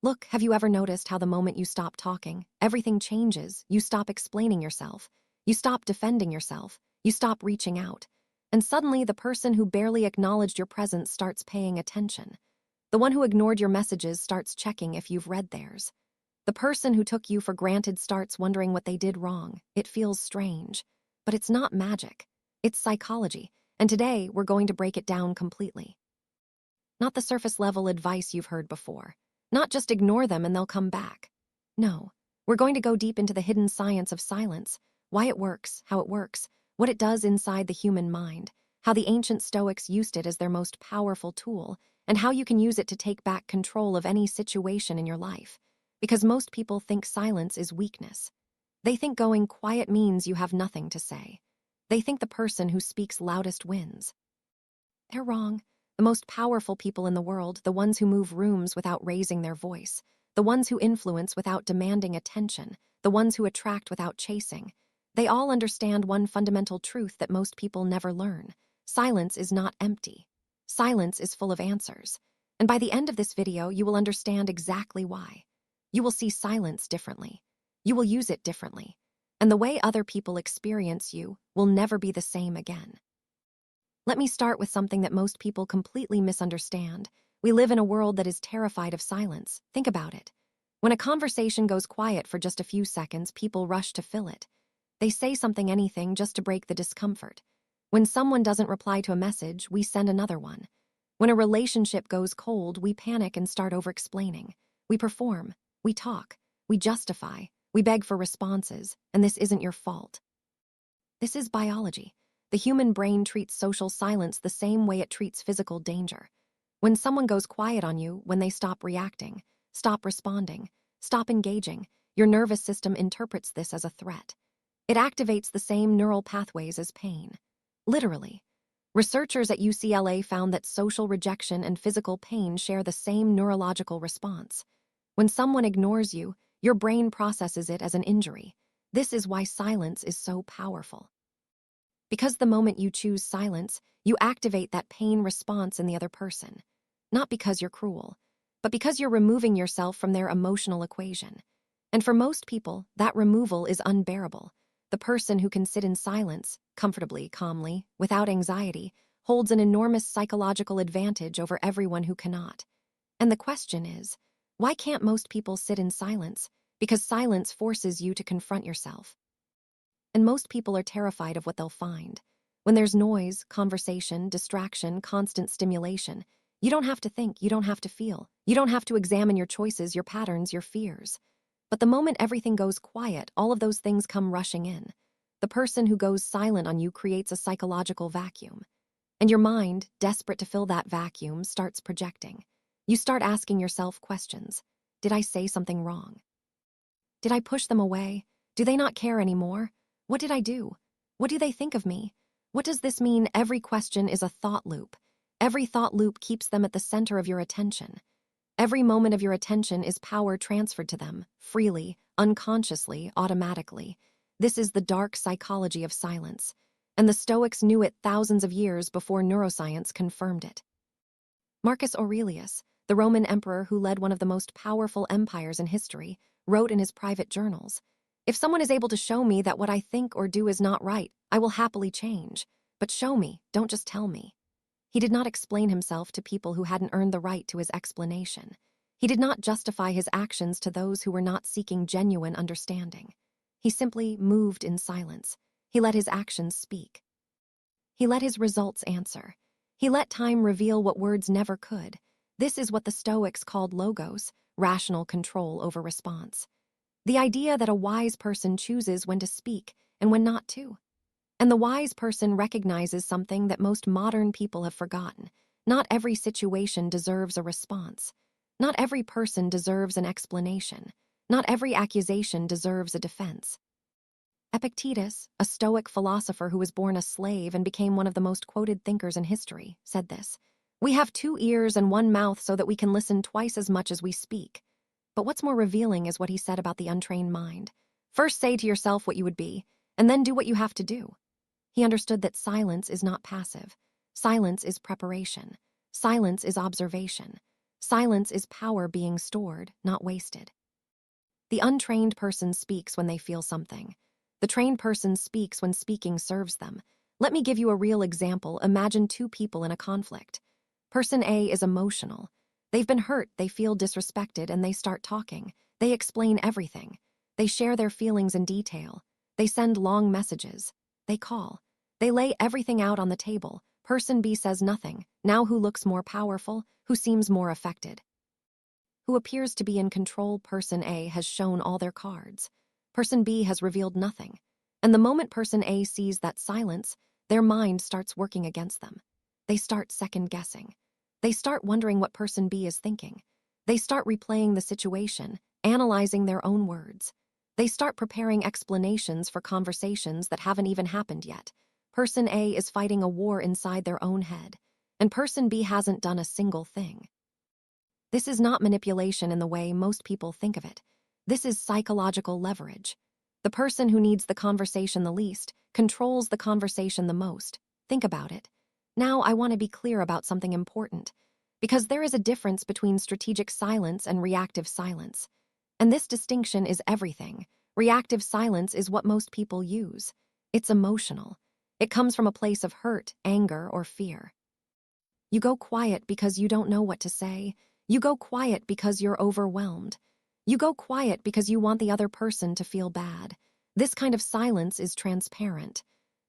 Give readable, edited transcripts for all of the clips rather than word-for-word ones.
Look, have you ever noticed how the moment you stop talking, everything changes? You stop explaining yourself. You stop defending yourself. You stop reaching out. And suddenly, the person who barely acknowledged your presence starts paying attention. The one who ignored your messages starts checking if you've read theirs. The person who took you for granted starts wondering what they did wrong. It feels strange. But it's not magic. It's psychology. And today, we're going to break it down completely. Not the surface-level advice you've heard before. Not just ignore them and they'll come back. No, we're going to go deep into the hidden science of silence, why it works, how it works, what it does inside the human mind, how the ancient Stoics used it as their most powerful tool, and how you can use it to take back control of any situation in your life. Because most people think silence is weakness. They think going quiet means you have nothing to say. They think the person who speaks loudest wins. They're wrong. The most powerful people in the world, the ones who move rooms without raising their voice, the ones who influence without demanding attention, the ones who attract without chasing, they all understand one fundamental truth that most people never learn. Silence is not empty. Silence is full of answers. And by the end of this video, you will understand exactly why. You will see silence differently. You will use it differently. And the way other people experience you will never be the same again. Let me start with something that most people completely misunderstand. We live in a world that is terrified of silence. Think about it. When a conversation goes quiet for just a few seconds, people rush to fill it. They say something, anything, just to break the discomfort. When someone doesn't reply to a message, we send another one. When a relationship goes cold, we panic and start over-explaining. We perform, we talk, we justify, we beg for responses, and this isn't your fault. This is biology. The human brain treats social silence the same way it treats physical danger. When someone goes quiet on you, when they stop reacting, stop responding, stop engaging, your nervous system interprets this as a threat. It activates the same neural pathways as pain. Literally. Researchers at UCLA found that social rejection and physical pain share the same neurological response. When someone ignores you, your brain processes it as an injury. This is why silence is so powerful. Because the moment you choose silence, you activate that pain response in the other person. Not because you're cruel, but because you're removing yourself from their emotional equation. And for most people, that removal is unbearable. The person who can sit in silence, comfortably, calmly, without anxiety, holds an enormous psychological advantage over everyone who cannot. And the question is, why can't most people sit in silence? Because silence forces you to confront yourself. And most people are terrified of what they'll find. When there's noise, conversation, distraction, constant stimulation, you don't have to think, you don't have to feel. You don't have to examine your choices, your patterns, your fears. But the moment everything goes quiet, all of those things come rushing in. The person who goes silent on you creates a psychological vacuum. And your mind, desperate to fill that vacuum, starts projecting. You start asking yourself questions. Did I say something wrong? Did I push them away? Do they not care anymore? What did I do? What do they think of me? What does this mean? Every question is a thought loop. Every thought loop keeps them at the center of your attention. Every moment of your attention is power transferred to them, freely, unconsciously, automatically. This is the dark psychology of silence. And the Stoics knew it thousands of years before neuroscience confirmed it. Marcus Aurelius, the Roman emperor who led one of the most powerful empires in history, wrote in his private journals, "If someone is able to show me that what I think or do is not right, I will happily change. But show me, don't just tell me." He did not explain himself to people who hadn't earned the right to his explanation. He did not justify his actions to those who were not seeking genuine understanding. He simply moved in silence. He let his actions speak. He let his results answer. He let time reveal what words never could. This is what the Stoics called logos, rational control over response. The idea that a wise person chooses when to speak and when not to. And the wise person recognizes something that most modern people have forgotten. Not every situation deserves a response. Not every person deserves an explanation. Not every accusation deserves a defense. Epictetus, a Stoic philosopher who was born a slave and became one of the most quoted thinkers in history, said this, "We have 2 ears and 1 mouth so that we can listen twice as much as we speak." But what's more revealing is what he said about the untrained mind. First say to yourself what you would be, and then do what you have to do. He understood that silence is not passive. Silence is preparation. Silence is observation. Silence is power being stored, not wasted. The untrained person speaks when they feel something. The trained person speaks when speaking serves them. Let me give you a real example. Imagine two people in a conflict. Person A is emotional. They've been hurt, they feel disrespected, and they start talking. They explain everything. They share their feelings in detail. They send long messages. They call. They lay everything out on the table. Person B says nothing. Now who looks more powerful? Who seems more affected? Who appears to be in control? Person A has shown all their cards. Person B has revealed nothing. And the moment person A sees that silence, their mind starts working against them. They start second-guessing. They start wondering what person B is thinking. They start replaying the situation, analyzing their own words. They start preparing explanations for conversations that haven't even happened yet. Person A is fighting a war inside their own head, and person B hasn't done a single thing. This is not manipulation in the way most people think of it. This is psychological leverage. The person who needs the conversation the least controls the conversation the most. Think about it. Now I want to be clear about something important, because there is a difference between strategic silence and reactive silence. And this distinction is everything. Reactive silence is what most people use. It's emotional. It comes from a place of hurt, anger, or fear. You go quiet because you don't know what to say. You go quiet because you're overwhelmed. You go quiet because you want the other person to feel bad. This kind of silence is transparent.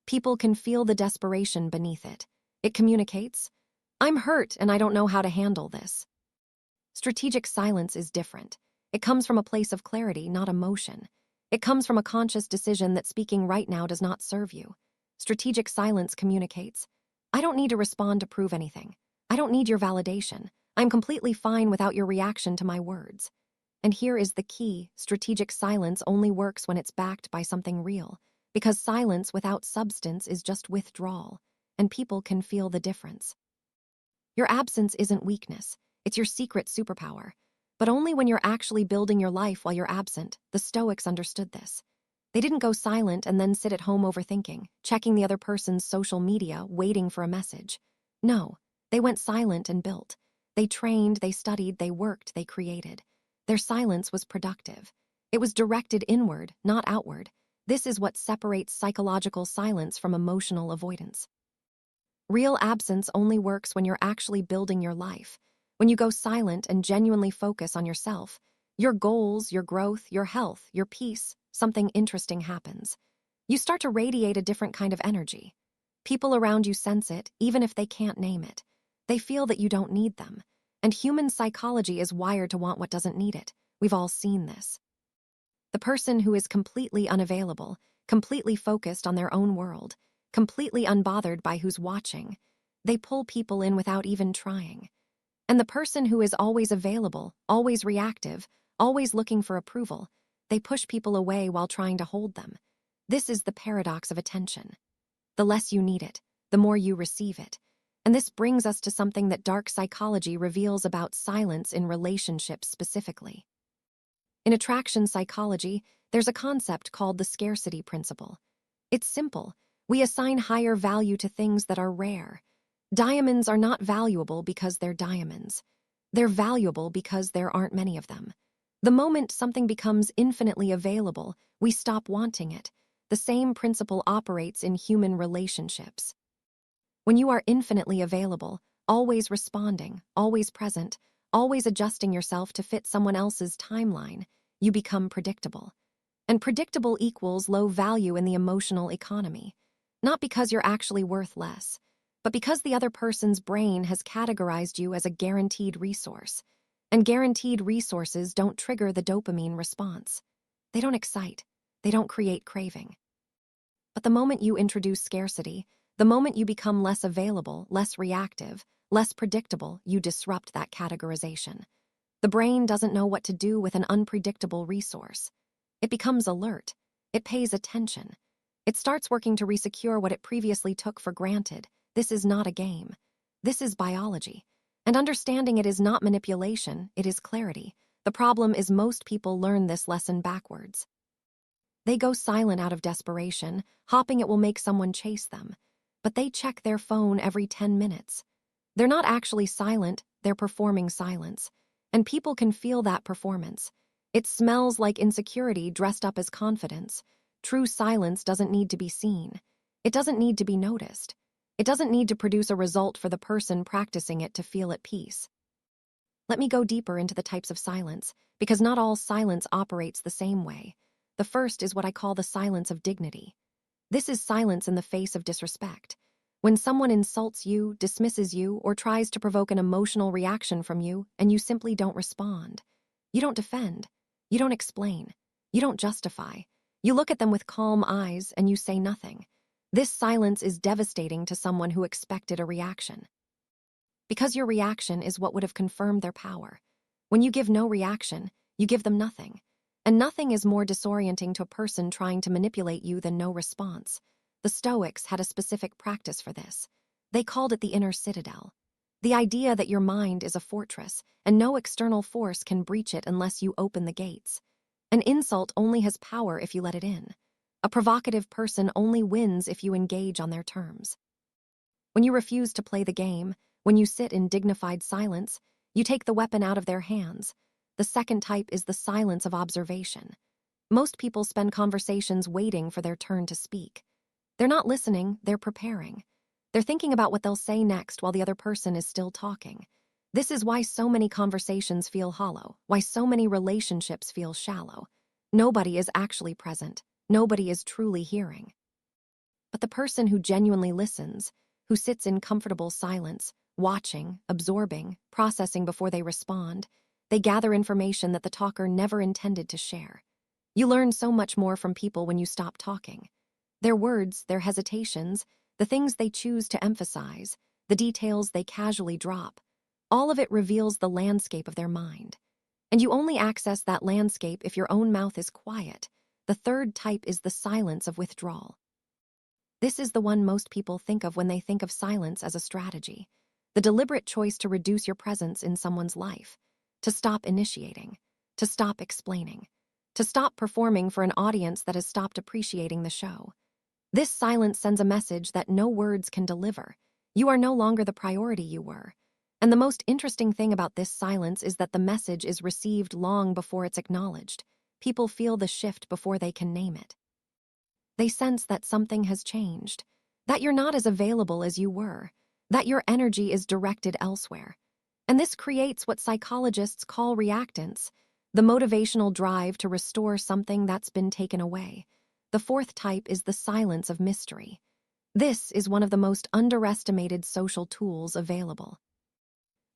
People can feel the desperation beneath it. It communicates, "I'm hurt and I don't know how to handle this." Strategic silence is different. It comes from a place of clarity, not emotion. It comes from a conscious decision that speaking right now does not serve you. Strategic silence communicates, "I don't need to respond to prove anything. I don't need your validation. I'm completely fine without your reaction to my words." And here is the key: strategic silence only works when it's backed by something real, because silence without substance is just withdrawal, and people can feel the difference. Your absence isn't weakness, it's your secret superpower. But only when you're actually building your life while you're absent. The Stoics understood this. They didn't go silent and then sit at home overthinking, checking the other person's social media, waiting for a message. No, they went silent and built. They trained, they studied, they worked, they created. Their silence was productive. It was directed inward, not outward. This is what separates psychological silence from emotional avoidance. Real absence only works when you're actually building your life. When you go silent and genuinely focus on yourself, your goals, your growth, your health, your peace, something interesting happens. You start to radiate a different kind of energy. People around you sense it, even if they can't name it. They feel that you don't need them. And human psychology is wired to want what doesn't need it. We've all seen this. The person who is completely unavailable, completely focused on their own world, completely unbothered by who's watching, they pull people in without even trying. And the person who is always available, always reactive, always looking for approval, they push people away while trying to hold them. This is the paradox of attention. The less you need it, the more you receive it. And this brings us to something that dark psychology reveals about silence in relationships specifically. In attraction psychology, there's a concept called the scarcity principle. It's simple. We assign higher value to things that are rare. Diamonds are not valuable because they're diamonds. They're valuable because there aren't many of them. The moment something becomes infinitely available, we stop wanting it. The same principle operates in human relationships. When you are infinitely available, always responding, always present, always adjusting yourself to fit someone else's timeline, you become predictable. And predictable equals low value in the emotional economy. Not because you're actually worth less, but because the other person's brain has categorized you as a guaranteed resource. And guaranteed resources don't trigger the dopamine response. They don't excite. They don't create craving. But the moment you introduce scarcity, the moment you become less available, less reactive, less predictable, you disrupt that categorization. The brain doesn't know what to do with an unpredictable resource. It becomes alert. It pays attention. It starts working to resecure what it previously took for granted. This is not a game. This is biology. And understanding it is not manipulation, it is clarity. The problem is most people learn this lesson backwards. They go silent out of desperation, hoping it will make someone chase them. But they check their phone every 10 minutes. They're not actually silent, they're performing silence. And people can feel that performance. It smells like insecurity dressed up as confidence. True silence doesn't need to be seen. It doesn't need to be noticed. It doesn't need to produce a result for the person practicing it to feel at peace. Let me go deeper into the types of silence, because not all silence operates the same way. The first is what I call the silence of dignity. This is silence in the face of disrespect. When someone insults you, dismisses you, or tries to provoke an emotional reaction from you, and you simply don't respond. You don't defend. You don't explain. You don't justify. You look at them with calm eyes and you say nothing. This silence is devastating to someone who expected a reaction. Because your reaction is what would have confirmed their power. When you give no reaction, you give them nothing. And nothing is more disorienting to a person trying to manipulate you than no response. The Stoics had a specific practice for this. They called it the inner citadel. The idea that your mind is a fortress, and no external force can breach it unless you open the gates. An insult only has power if you let it in. A provocative person only wins if you engage on their terms. When you refuse to play the game, when you sit in dignified silence, you take the weapon out of their hands. The second type is the silence of observation. Most people spend conversations waiting for their turn to speak. They're not listening, they're preparing. They're thinking about what they'll say next while the other person is still talking. This is why so many conversations feel hollow, why so many relationships feel shallow. Nobody is actually present. Nobody is truly hearing. But the person who genuinely listens, who sits in comfortable silence, watching, absorbing, processing before they respond, they gather information that the talker never intended to share. You learn so much more from people when you stop talking. Their words, their hesitations, the things they choose to emphasize, the details they casually drop, all of it reveals the landscape of their mind. And you only access that landscape if your own mouth is quiet. The third type is the silence of withdrawal. This is the one most people think of when they think of silence as a strategy. The deliberate choice to reduce your presence in someone's life, to stop initiating, to stop explaining, to stop performing for an audience that has stopped appreciating the show. This silence sends a message that no words can deliver. You are no longer the priority you were. And the most interesting thing about this silence is that the message is received long before it's acknowledged. People feel the shift before they can name it. They sense that something has changed, that you're not as available as you were, that your energy is directed elsewhere. And this creates what psychologists call reactance, the motivational drive to restore something that's been taken away. The fourth type is the silence of mystery. This is one of the most underestimated social tools available.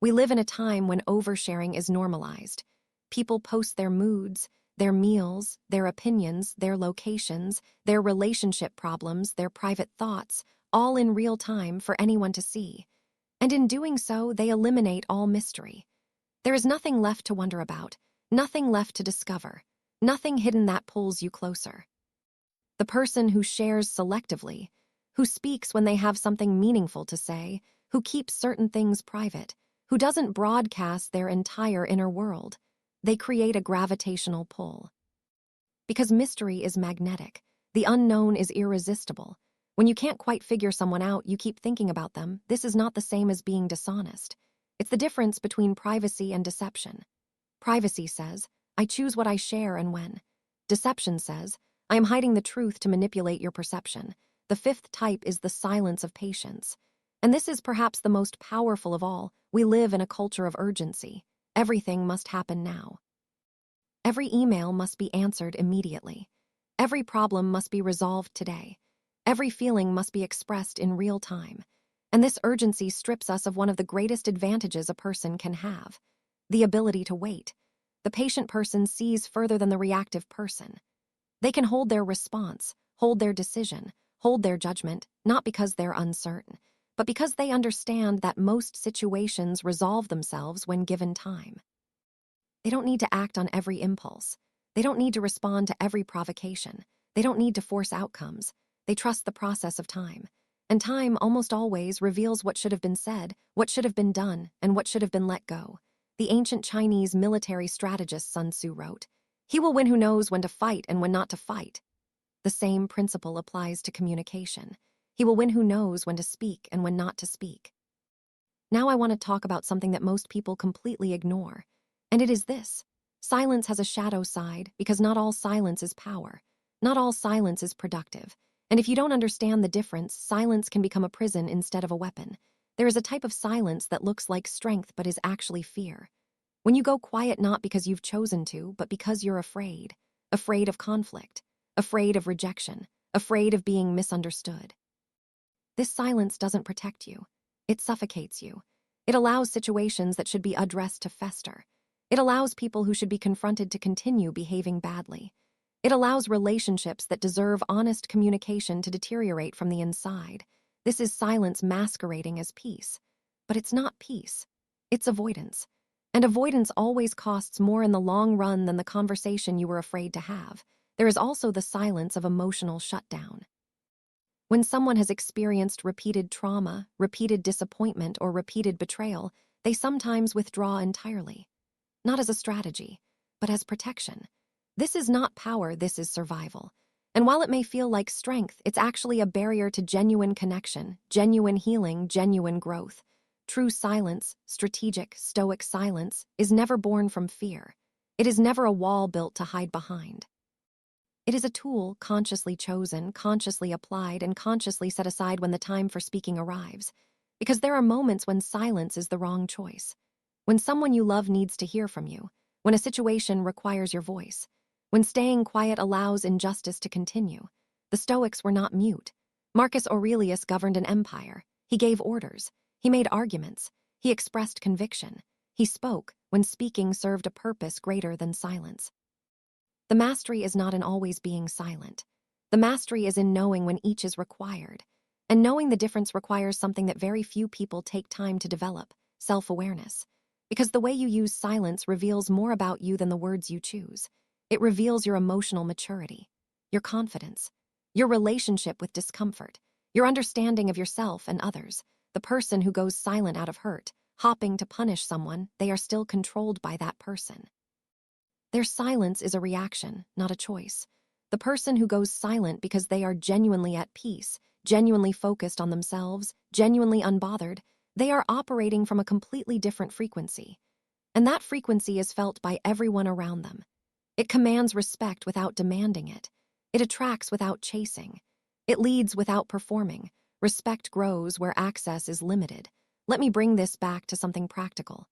We live in a time when oversharing is normalized. People post their moods, their meals, their opinions, their locations, their relationship problems, their private thoughts, all in real time for anyone to see. And in doing so, they eliminate all mystery. There is nothing left to wonder about, nothing left to discover, nothing hidden that pulls you closer. The person who shares selectively, who speaks when they have something meaningful to say, who keeps certain things private, who doesn't broadcast their entire inner world, they create a gravitational pull. Because mystery is magnetic, the unknown is irresistible. When you can't quite figure someone out, you keep thinking about them. This is not the same as being dishonest. It's the difference between privacy and deception. Privacy says, I choose what I share and when. Deception says, I am hiding the truth to manipulate your perception. The fifth type is the silence of patience. And this is perhaps the most powerful of all. We live in a culture of urgency. Everything must happen now. Every email must be answered immediately. Every problem must be resolved today. Every feeling must be expressed in real time. And this urgency strips us of one of the greatest advantages a person can have, the ability to wait. The patient person sees further than the reactive person. They can hold their response, hold their decision, hold their judgment, not because they're uncertain, but because they understand that most situations resolve themselves when given time. They don't need to act on every impulse. They don't need to respond to every provocation. They don't need to force outcomes. They trust the process of time. And time almost always reveals what should have been said, what should have been done, and what should have been let go. The ancient Chinese military strategist Sun Tzu wrote, "He will win who knows when to fight and when not to fight." The same principle applies to communication. He will win who knows when to speak and when not to speak. Now I want to talk about something that most people completely ignore, and it is this. Silence has a shadow side because not all silence is power. Not all silence is productive. And if you don't understand the difference, silence can become a prison instead of a weapon. There is a type of silence that looks like strength but is actually fear. When you go quiet not because you've chosen to, but because you're afraid. Afraid of conflict. Afraid of rejection. Afraid of being misunderstood. This silence doesn't protect you. It suffocates you. It allows situations that should be addressed to fester. It allows people who should be confronted to continue behaving badly. It allows relationships that deserve honest communication to deteriorate from the inside. This is silence masquerading as peace. But it's not peace. It's avoidance. And avoidance always costs more in the long run than the conversation you were afraid to have. There is also the silence of emotional shutdown. When someone has experienced repeated trauma, repeated disappointment, or repeated betrayal, they sometimes withdraw entirely. Not as a strategy, but as protection. This is not power, this is survival. And while it may feel like strength, it's actually a barrier to genuine connection, genuine healing, genuine growth. True silence, strategic, stoic silence, is never born from fear. It is never a wall built to hide behind. It is a tool consciously chosen, consciously applied, and consciously set aside when the time for speaking arrives. Because there are moments when silence is the wrong choice. When someone you love needs to hear from you. When a situation requires your voice. When staying quiet allows injustice to continue. The Stoics were not mute. Marcus Aurelius governed an empire. He gave orders. He made arguments. He expressed conviction. He spoke when speaking served a purpose greater than silence. The mastery is not in always being silent. The mastery is in knowing when each is required. And knowing the difference requires something that very few people take time to develop, self-awareness. Because the way you use silence reveals more about you than the words you choose. It reveals your emotional maturity, your confidence, your relationship with discomfort, your understanding of yourself and others. The person who goes silent out of hurt, hopping to punish someone, they are still controlled by that person. Their silence is a reaction, not a choice. The person who goes silent because they are genuinely at peace, genuinely focused on themselves, genuinely unbothered, they are operating from a completely different frequency. And that frequency is felt by everyone around them. It commands respect without demanding it. It attracts without chasing. It leads without performing. Respect grows where access is limited. Let me bring this back to something practical.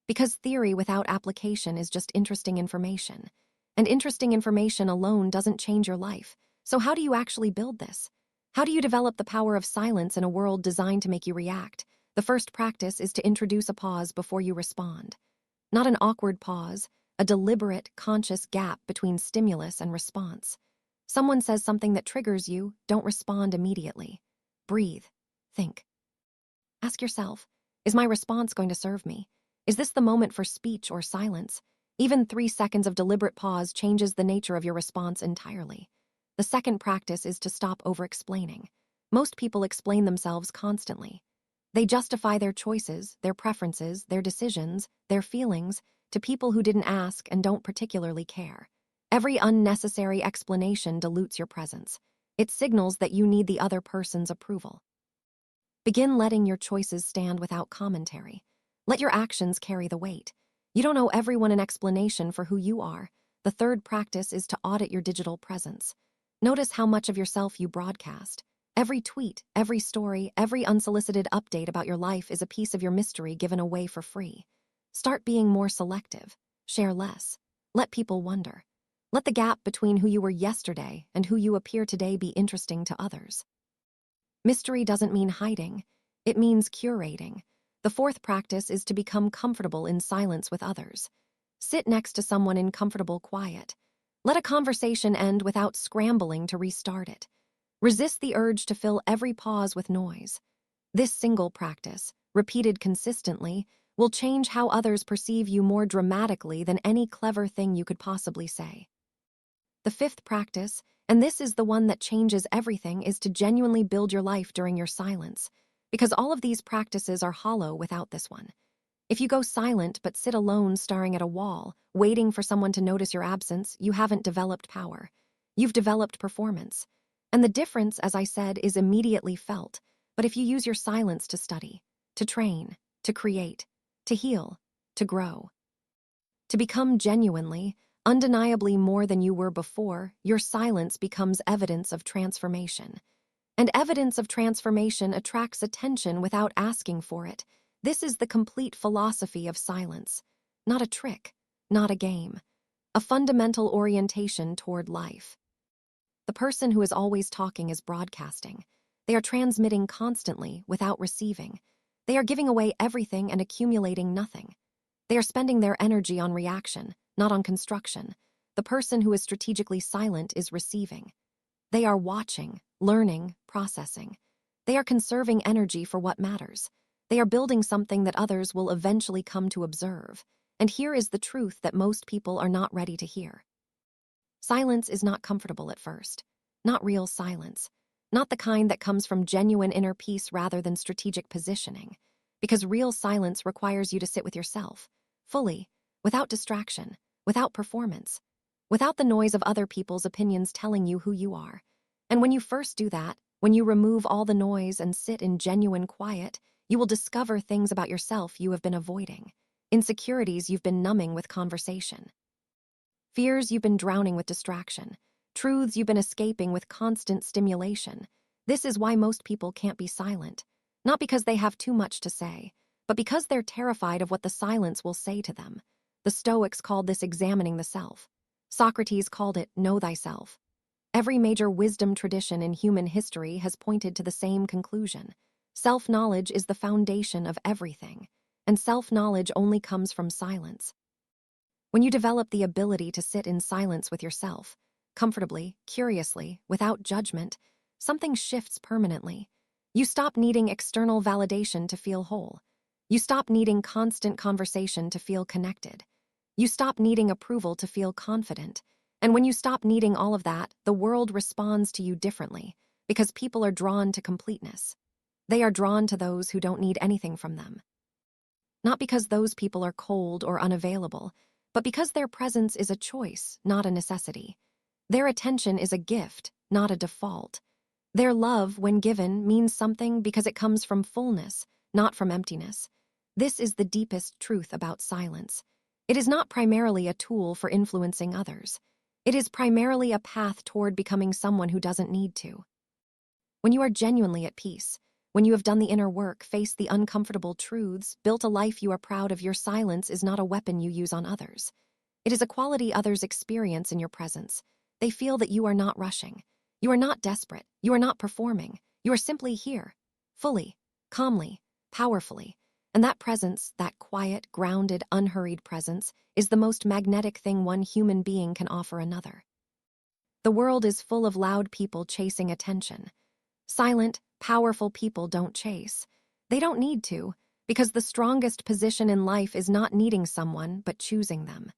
Because theory without application is just interesting information. And interesting information alone doesn't change your life. So how do you actually build this? How do you develop the power of silence in a world designed to make you react? The first practice is to introduce a pause before you respond. Not an awkward pause, a deliberate, conscious gap between stimulus and response. Someone says something that triggers you, don't respond immediately. Breathe. Think. Ask yourself, is my response going to serve me? Is this the moment for speech or silence? Even 3 seconds of deliberate pause changes the nature of your response entirely. The second practice is to stop over-explaining. Most people explain themselves constantly. They justify their choices, their preferences, their decisions, their feelings to people who didn't ask and don't particularly care. Every unnecessary explanation dilutes your presence. It signals that you need the other person's approval. Begin letting your choices stand without commentary. Let your actions carry the weight. You don't owe everyone an explanation for who you are. The third practice is to audit your digital presence. Notice how much of yourself you broadcast. Every tweet, every story, every unsolicited update about your life is a piece of your mystery given away for free. Start being more selective. Share less. Let people wonder. Let the gap between who you were yesterday and who you appear today be interesting to others. Mystery doesn't mean hiding. It means curating. The fourth practice is to become comfortable in silence with others. Sit next to someone in comfortable quiet. Let a conversation end without scrambling to restart it. Resist the urge to fill every pause with noise. This single practice, repeated consistently, will change how others perceive you more dramatically than any clever thing you could possibly say. The fifth practice, and this is the one that changes everything, is to genuinely build your life during your silence. Because all of these practices are hollow without this one. If you go silent but sit alone staring at a wall, waiting for someone to notice your absence, you haven't developed power. You've developed performance. And the difference, as I said, is immediately felt. But if you use your silence to study, to train, to create, to heal, to grow. To become genuinely, undeniably more than you were before, your silence becomes evidence of transformation. And evidence of transformation attracts attention without asking for it. This is the complete philosophy of silence. Not a trick, not a game. A fundamental orientation toward life. The person who is always talking is broadcasting. They are transmitting constantly without receiving. They are giving away everything and accumulating nothing. They are spending their energy on reaction, not on construction. The person who is strategically silent is receiving. They are watching, learning, processing. They are conserving energy for what matters. They are building something that others will eventually come to observe. And here is the truth that most people are not ready to hear. Silence is not comfortable at first. Not real silence. Not the kind that comes from genuine inner peace rather than strategic positioning. Because real silence requires you to sit with yourself, fully, without distraction, without performance, without the noise of other people's opinions telling you who you are. And when you first do that, when you remove all the noise and sit in genuine quiet, you will discover things about yourself you have been avoiding, insecurities you've been numbing with conversation, fears you've been drowning with distraction, truths you've been escaping with constant stimulation. This is why most people can't be silent. Not because they have too much to say, but because they're terrified of what the silence will say to them. The Stoics called this examining the self. Socrates called it know thyself. Every major wisdom tradition in human history has pointed to the same conclusion. Self-knowledge is the foundation of everything, and self-knowledge only comes from silence. When you develop the ability to sit in silence with yourself, comfortably, curiously, without judgment, something shifts permanently. You stop needing external validation to feel whole. You stop needing constant conversation to feel connected. You stop needing approval to feel confident. And when you stop needing all of that, the world responds to you differently, because people are drawn to completeness. They are drawn to those who don't need anything from them. Not because those people are cold or unavailable, but because their presence is a choice, not a necessity. Their attention is a gift, not a default. Their love, when given, means something because it comes from fullness, not from emptiness. This is the deepest truth about silence. It is not primarily a tool for influencing others. It is primarily a path toward becoming someone who doesn't need to. When you are genuinely at peace, when you have done the inner work, faced the uncomfortable truths, built a life you are proud of, your silence is not a weapon you use on others. It is a quality others experience in your presence. They feel that you are not rushing. You are not desperate. You are not performing. You are simply here, fully, calmly, powerfully. And that presence, that quiet, grounded, unhurried presence, is the most magnetic thing one human being can offer another. The world is full of loud people chasing attention. Silent, powerful people don't chase. They don't need to, because the strongest position in life is not needing someone, but choosing them.